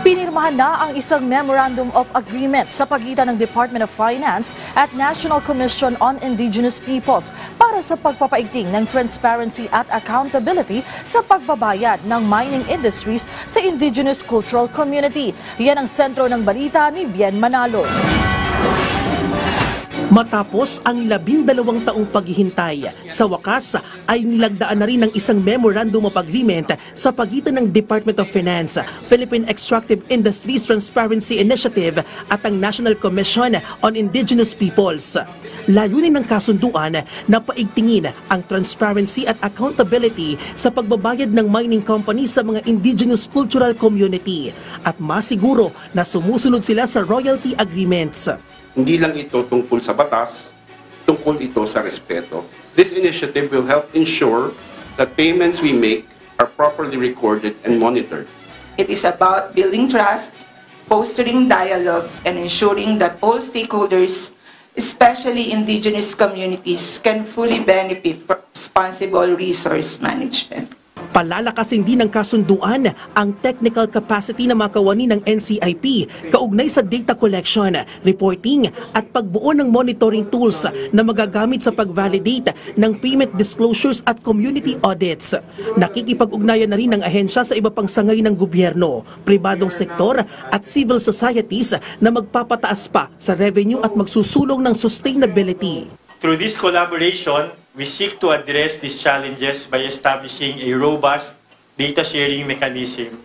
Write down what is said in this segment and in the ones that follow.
Pinirmahan na ang isang Memorandum of Agreement sa pagitan ng Department of Finance at National Commission on Indigenous Peoples para sa pagpapaigting ng transparency at accountability sa pagbabayad ng mining industries sa indigenous cultural community. Yan ang sentro ng balita ni Bien Manalo. Matapos ang 12 taong paghihintay, sa wakas ay nilagdaan na rin ng isang Memorandum of Agreement sa pagitan ng Department of Finance, Philippine Extractive Industries Transparency Initiative at ang National Commission on Indigenous Peoples. Layunin ng kasunduan na paigtingin ang transparency at accountability sa pagbabayad ng mining companies sa mga indigenous cultural community at masiguro na sumusunod sila sa royalty agreements. Hindi lang ito tungkol sa batas, tungkol ito sa respeto. This initiative will help ensure that payments we make are properly recorded and monitored. It is about building trust, fostering dialogue, and ensuring that all stakeholders, especially indigenous communities, can fully benefit from responsible resource management. Palalakasin din ng kasunduan ang technical capacity na makawani ng NCIP kaugnay sa data collection, reporting at pagbuo ng monitoring tools na magagamit sa pag-validate ng payment disclosures at community audits. Nakikipag-ugnayan na rin ng ahensya sa iba pang sangay ng gobyerno, pribadong sektor at civil societies na magpapataas pa sa revenue at magsusulong ng sustainability. Through this collaboration, we seek to address these challenges by establishing a robust data sharing mechanism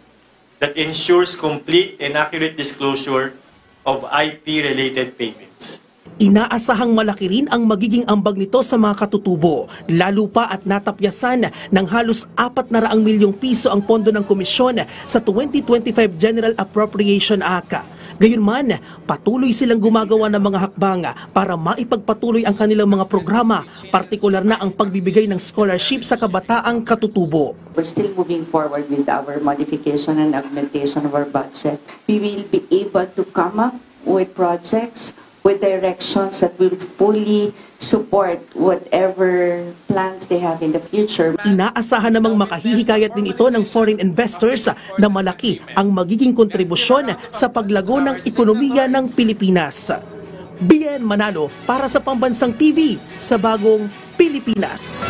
that ensures complete and accurate disclosure of IP-related payments. Inaasahang malaki rin ang magiging ambag nito sa mga katutubo, lalo pa at natapyasan ng halos 400 milyong piso ang pondo ng komisyon sa 2025 General Appropriation Act. Gayunman, patuloy silang gumagawa ng mga hakbang para maipagpatuloy ang kanilang mga programa, partikular na ang pagbibigay ng scholarship sa kabataang katutubo. We're still moving forward with our modification and augmentation of our budget. We will be able to come up with projects with directions that will fully support whatever plans they have in the future. Inaasahan namang makahihikayat din ito ng foreign investors na malaki ang magiging kontribusyon sa paglago ng ekonomiya ng Pilipinas. Bien Manalo para sa Pambansang TV sa Bagong Pilipinas.